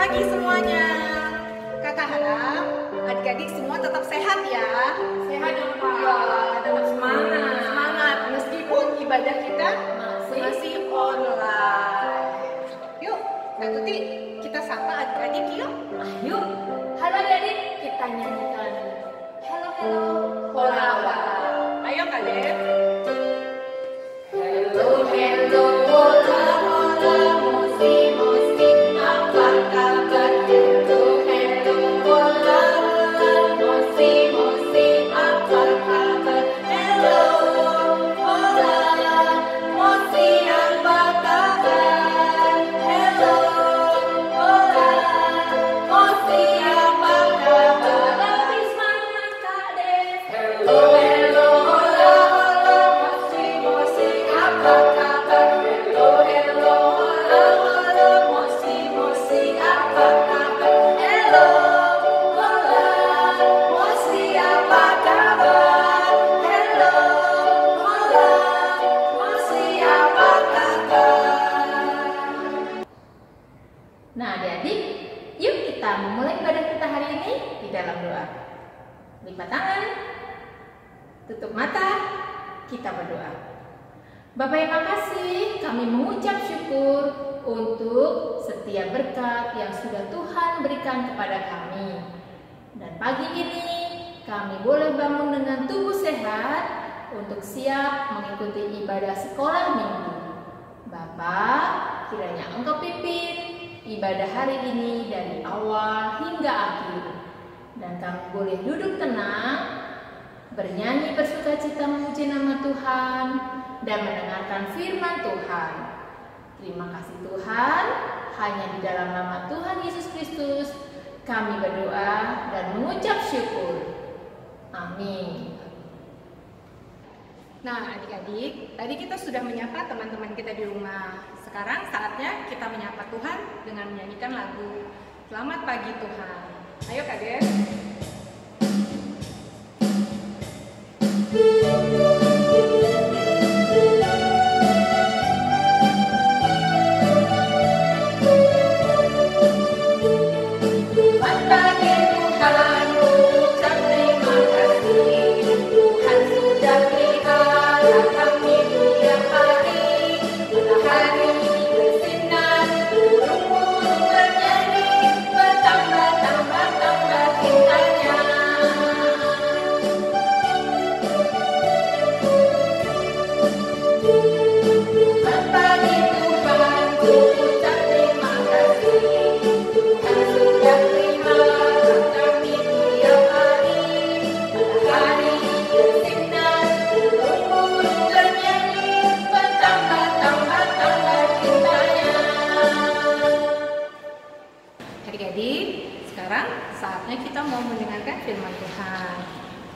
pagi semuanya. Kakak harap adik-adik semua tetap sehat ya. Sehat dong Kak. Ya, Tetap semangat. Semangat meskipun ibadah kita masih online. Yuk, Kak Tuti, kita sapa adik-adik yuk. Ayo, halo adik-adik, kita nyanyikan Hello Hello Hola, hola. Ayo Kak Dev. Hello Hello Hola Hola Mosi Mosi apa kabar? Hello Hello Hola Hola Mosi Mosi apa kabar? Hello Hola Mosi apa kabar? Hello Hola Mosi apa kabar? Lebih semangat Kak Dev. Hello Hello Hola Hola Mosi Mosi apa kabar? Hello Hello Hola Hola Mosi Mosi apa kabar? Hello Hola Mosi apa kabar? Hello Hola Mosi apa kabar? Nah adik-adik, yuk kita memulai ibadah kita hari ini di dalam doa. Lipat tangan, tutup mata, kita berdoa. Bapak yang makasih, kami mengucap syukur untuk setiap berkat yang sudah Tuhan berikan kepada kami. Dan pagi ini kami boleh bangun dengan tubuh sehat untuk siap mengikuti ibadah sekolah minggu. Bapak, kiranya Engkau pimpin ibadah hari ini dari awal hingga akhir. Dan kami boleh duduk tenang, bernyanyi bersukacita memuji nama Tuhan, dan mendengarkan firman Tuhan. Terima kasih Tuhan, hanya di dalam nama Tuhan Yesus Kristus kami berdoa dan mengucap syukur. Amin. Nah adik-adik, tadi kita sudah menyapa teman-teman kita di rumah. Sekarang saatnya kita menyapa Tuhan dengan menyanyikan lagu Selamat Pagi Tuhan. Ayo Kak Dev. Adik-adik, sekarang saatnya kita mau mendengarkan firman Tuhan.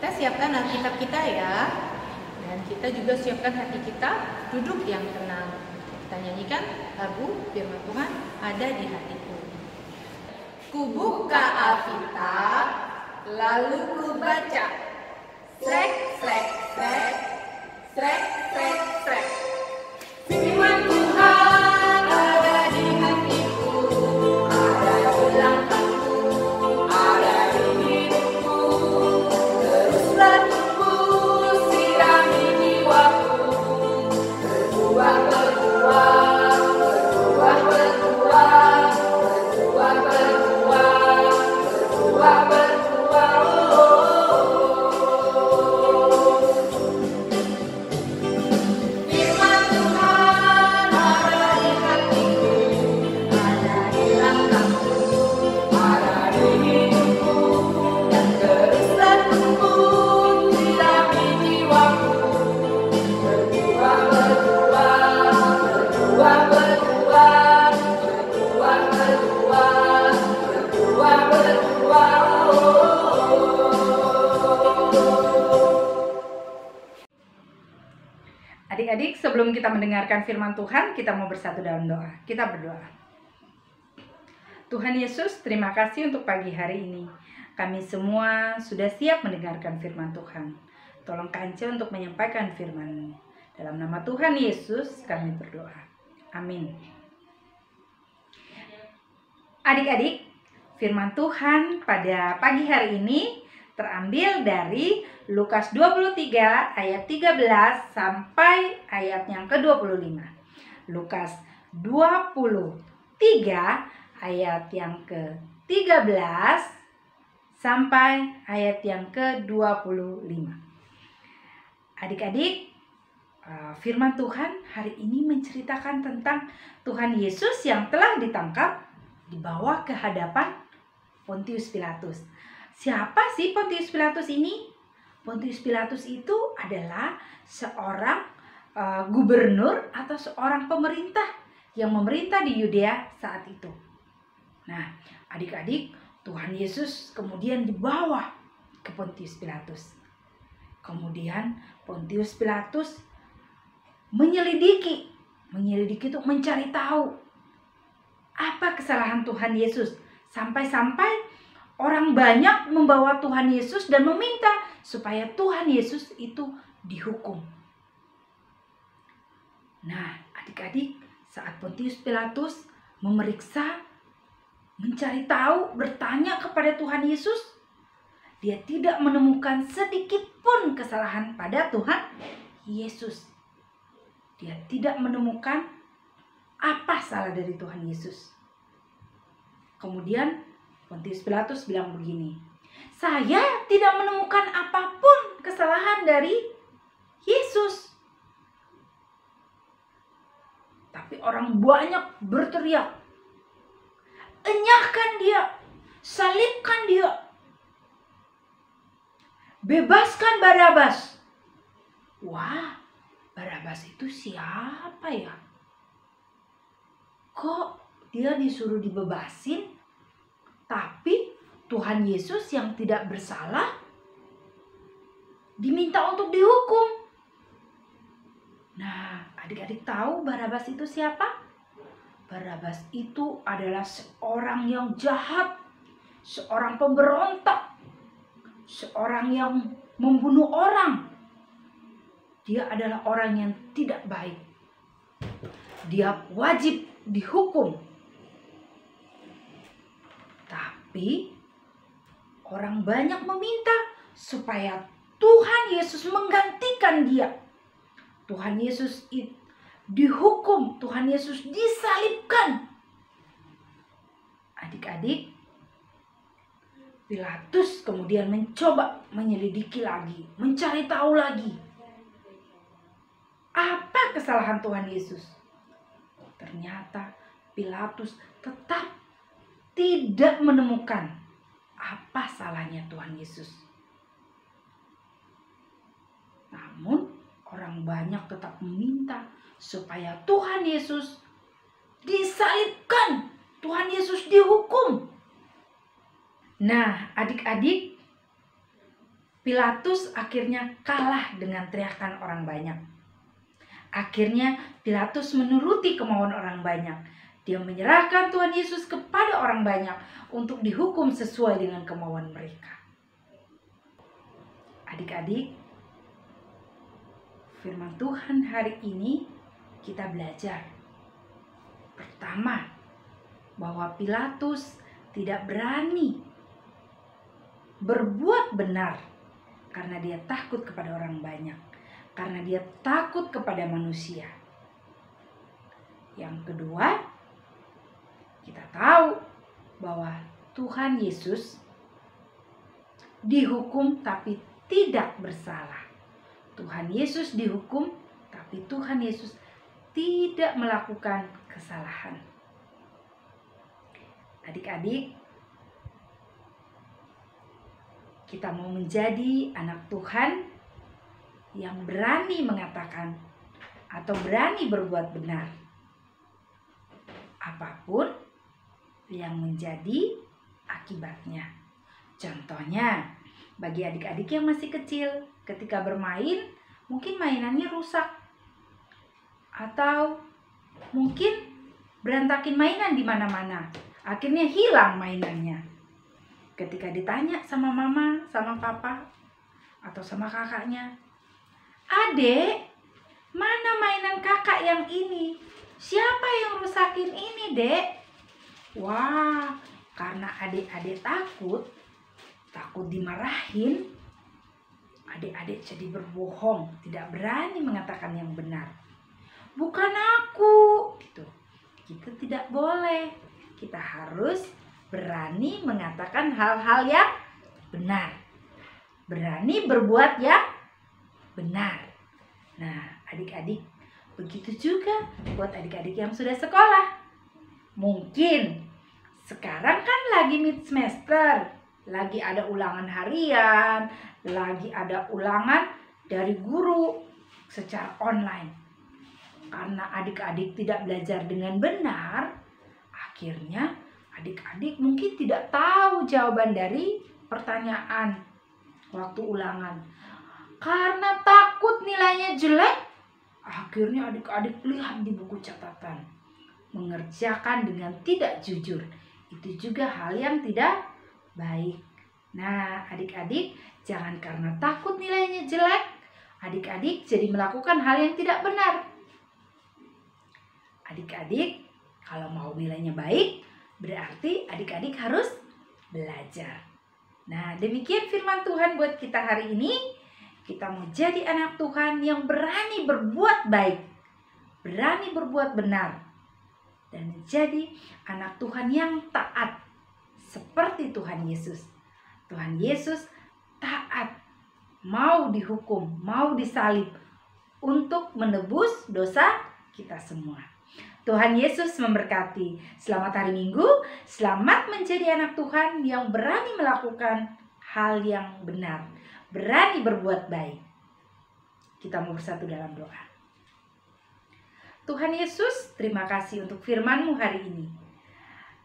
Kita siapkan Alkitab kita ya. Dan kita juga siapkan hati kita duduk yang tenang. Kita nyanyikan lagu firman Tuhan ada di hatiku. Kubuka Alkitab, lalu kubaca. Srek, srek, srek, srek, srek, srek. Firman Tuhan ada di hatiku, ada di langkahku, ada di hidupku. Teruslah tumbuh, sirami jiwaku. Berbuah, berbuah, berbuah, berbuah, berbuah, berbuah, berbuah, berbuah. Firman Tuhan ada di hatiku, ada di langkahku, ada di hidupku. Dan teruslah tumbuh, sirami jiwaku. Berbuah, berbuah, berbuah, berbuah, berbuah, berbuah, berbuah, berbuah. Adik-adik, sebelum kita mendengarkan firman Tuhan, kita mau bersatu dalam doa. Kita berdoa. Tuhan Yesus, terima kasih untuk pagi hari ini. Kami semua sudah siap mendengarkan firman Tuhan. Tolong Kance untuk menyampaikan firman-Mu. Dalam nama Tuhan Yesus kami berdoa. Amin. Adik-adik, firman Tuhan pada pagi hari ini terambil dari Lukas 23 ayat 13 sampai ayat yang ke-25. Lukas 23 ayat yang ke-13 sampai ayat yang ke-25. Adik-adik, firman Tuhan hari ini menceritakan tentang Tuhan Yesus yang telah ditangkap, dibawa ke hadapan Pontius Pilatus. Siapa sih Pontius Pilatus ini? Pontius Pilatus itu adalah seorang gubernur atau seorang pemerintah yang memerintah di Yudea saat itu. Nah, adik-adik, Tuhan Yesus kemudian dibawa ke Pontius Pilatus. Kemudian Pontius Pilatus menyelidiki itu mencari tahu apa kesalahan Tuhan Yesus. Sampai-sampai orang banyak membawa Tuhan Yesus dan meminta supaya Tuhan Yesus itu dihukum. Nah, adik-adik, saat Pontius Pilatus memeriksa, mencari tahu, bertanya kepada Tuhan Yesus, dia tidak menemukan sedikit pun kesalahan pada Tuhan Yesus. Dia tidak menemukan apa salah dari Tuhan Yesus. Kemudian Pontius Pilatus bilang begini, saya tidak menemukan apapun kesalahan dari Yesus. Tapi orang banyak berteriak, enyahkan dia, salibkan dia, bebaskan Barabas. Wah, Barabas itu siapa ya? Kok dia disuruh dibebasin, tapi Tuhan Yesus yang tidak bersalah diminta untuk dihukum. Nah, adik-adik tahu Barabas itu siapa? Barabas itu adalah seorang yang jahat, seorang pemberontak, seorang yang membunuh orang. Dia adalah orang yang tidak baik. Dia wajib dihukum. Tapi orang banyak meminta supaya Tuhan Yesus menggantikan dia. Tuhan Yesus dihukum, Tuhan Yesus disalibkan. Adik-adik, Pilatus kemudian mencoba menyelidiki lagi, mencari tahu lagi. Apa kesalahan Tuhan Yesus? Ternyata Pilatus tetap tidak menemukan apa salahnya Tuhan Yesus. Namun orang banyak tetap meminta supaya Tuhan Yesus disalibkan, Tuhan Yesus dihukum. Nah, adik-adik, Pilatus akhirnya kalah dengan teriakan orang banyak. Akhirnya Pilatus menuruti kemauan orang banyak. Dia menyerahkan Tuhan Yesus kepada orang banyak untuk dihukum sesuai dengan kemauan mereka. Adik-adik, firman Tuhan hari ini kita belajar. Pertama, bahwa Pilatus tidak berani berbuat benar karena dia takut kepada orang banyak. Karena dia takut kepada manusia. Yang kedua, kita tahu bahwa Tuhan Yesus dihukum tapi tidak bersalah. Tuhan Yesus dihukum tapi Tuhan Yesus tidak melakukan kesalahan. Adik-adik, kita mau menjadi anak Tuhan yang berani mengatakan atau berani berbuat benar. Apapun yang menjadi akibatnya. Contohnya, bagi adik-adik yang masih kecil, ketika bermain, mungkin mainannya rusak. Atau mungkin berantakin mainan di mana-mana. Akhirnya hilang mainannya. Ketika ditanya sama mama, sama papa, atau sama kakaknya, "Adek, mana mainan kakak yang ini? Siapa yang rusakin ini, Dek?" Wah, karena adik-adik takut dimarahin, adik-adik jadi berbohong, tidak berani mengatakan yang benar. Bukan aku, gitu. Kita tidak boleh. Kita harus berani mengatakan hal-hal yang benar. Berani berbuat yang benar. Nah, adik-adik, begitu juga buat adik-adik yang sudah sekolah. Mungkin sekarang kan lagi mid semester, lagi ada ulangan harian, lagi ada ulangan dari guru secara online. Karena adik-adik tidak belajar dengan benar, akhirnya adik-adik mungkin tidak tahu jawaban dari pertanyaan waktu ulangan. Karena takut nilainya jelek, akhirnya adik-adik lihat di buku catatan, mengerjakan dengan tidak jujur. Itu juga hal yang tidak baik. Nah, adik-adik, jangan karena takut nilainya jelek, adik-adik jadi melakukan hal yang tidak benar. Adik-adik, kalau mau nilainya baik, berarti adik-adik harus belajar. Nah, demikian firman Tuhan buat kita hari ini. Kita mau jadi anak Tuhan yang berani berbuat baik, berani berbuat benar, dan menjadi anak Tuhan yang taat seperti Tuhan Yesus. Tuhan Yesus taat, mau dihukum, mau disalib untuk menebus dosa kita semua. Tuhan Yesus memberkati. Selamat hari Minggu, selamat menjadi anak Tuhan yang berani melakukan hal yang benar, berani berbuat baik. Kita mau bersatu dalam doa. Tuhan Yesus, terima kasih untuk firman-Mu hari ini.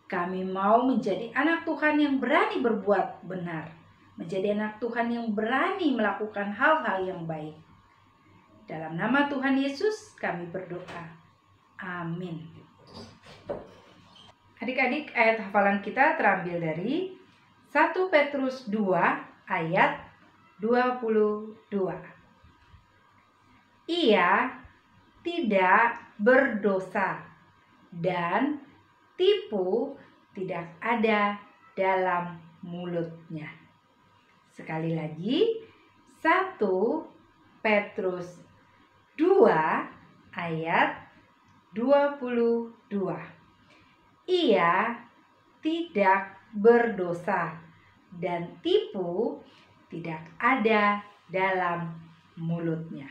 Kami mau menjadi anak Tuhan yang berani berbuat benar, menjadi anak Tuhan yang berani melakukan hal-hal yang baik. Dalam nama Tuhan Yesus kami berdoa. Amin. Adik-adik, ayat hafalan kita terambil dari 1 Petrus 2 ayat 22. Ia tidak berdosa dan tipu tidak ada dalam mulutnya. Sekali lagi, 1 Petrus 2 ayat 22. Ia tidak berdosa dan tipu tidak ada dalam mulutnya.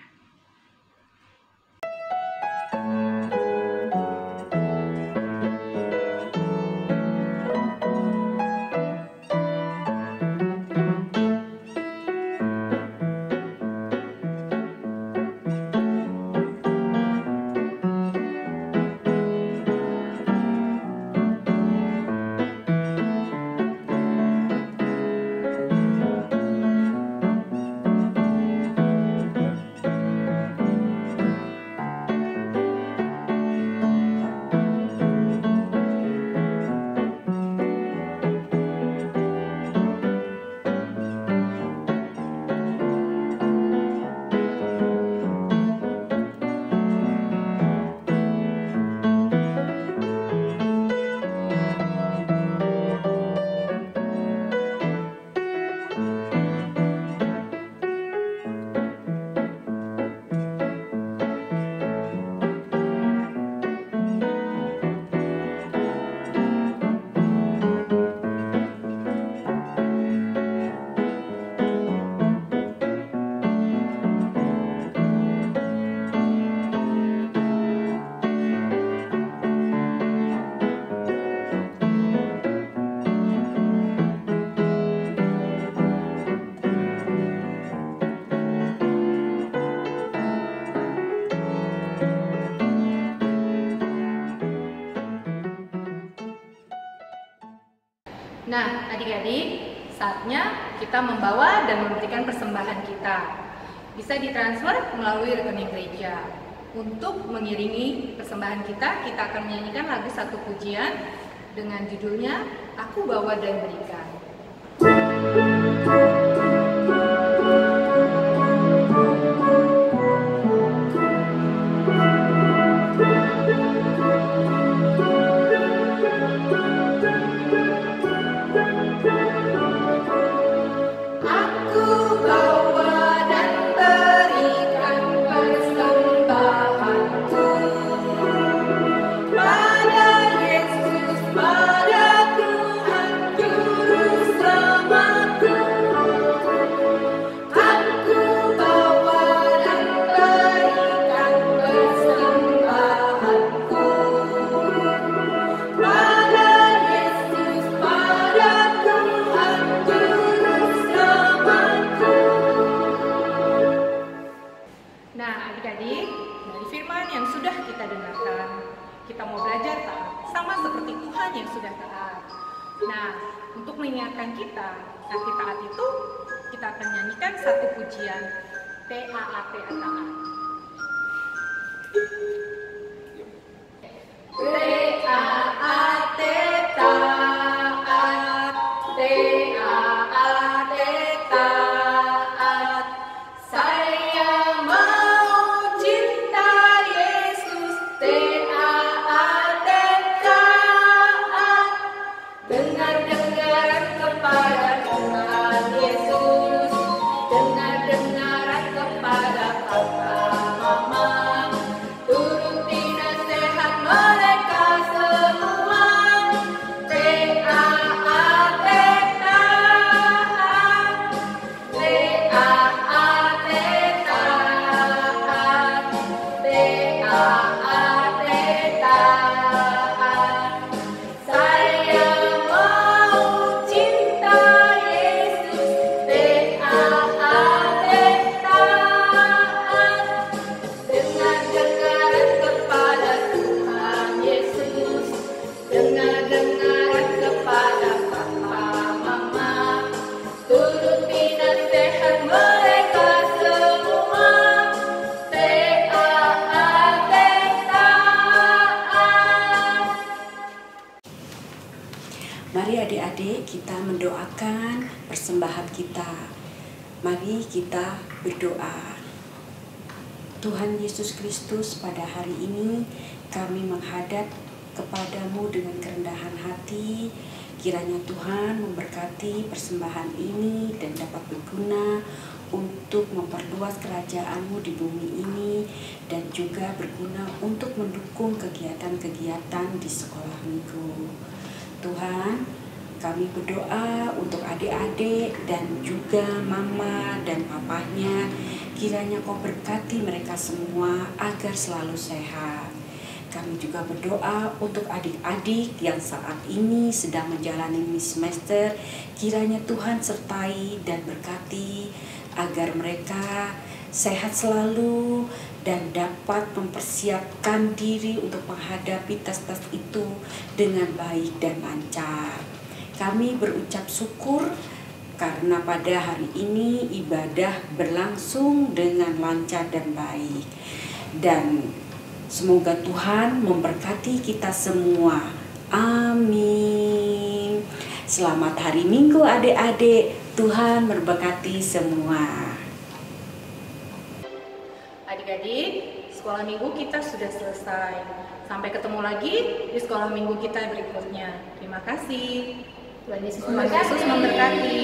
Nah, adik-adik, saatnya kita membawa dan memberikan persembahan kita. Bisa ditransfer melalui rekening gereja. Untuk mengiringi persembahan kita akan menyanyikan lagu satu pujian dengan judulnya Aku Bawa dan Berikan. firman yang sudah kita dengarkan. Kita mau belajar taat, sama seperti Tuhan yang sudah taat. Nah, untuk mengingatkan kita, saat kita taat itu, kita akan nyanyikan satu pujian, T-A-A-T, taat. T-A-A-T, taat, T-A-A-T, taat. Saya mau cinta Yesus, T-A-A-T, taat. Dengar-dengaran kepada Tuhan Yesus, dengar-dengaran kepada Papa, Mama, turuti nasihat mereka semua. T-A-A-T, taat, T-A-A-T, taat, T-A-A-T, taat. Saya mau cinta Yesus, T-A-A-T, taat. Dengar-dengaran kepada Tuhan Yesus, dengar-dengaran kepada Papa, Mama, turuti nasihat mereka semua. T-A-A-T, taat. Mari adik-adik kita mendoakan persembahan kita. Mari kita berdoa. Tuhan Yesus Kristus, pada hari ini kami menghadap kepadamu dengan kerendahan hati. Kiranya Tuhan memberkati persembahan ini dan dapat berguna untuk memperluas kerajaan-Mu di bumi ini dan juga berguna untuk mendukung kegiatan-kegiatan di sekolah minggu. Tuhan, kami berdoa untuk adik-adik dan juga mama dan papahnya. Kiranya Kau berkati mereka semua agar selalu sehat. Kami juga berdoa untuk adik-adik yang saat ini sedang menjalani semester. Kiranya Tuhan sertai dan berkati agar mereka sehat selalu dan dapat mempersiapkan diri untuk menghadapi tes-tes itu dengan baik dan lancar. Kami berucap syukur karena pada hari ini ibadah berlangsung dengan lancar dan baik. Dan semoga Tuhan memberkati kita semua. Amin. Selamat hari Minggu adik-adik. Tuhan memberkati semua. Adik-adik, sekolah minggu kita sudah selesai. Sampai ketemu lagi di sekolah minggu kita berikutnya. Terima kasih. Tuhan Yesus memberkati.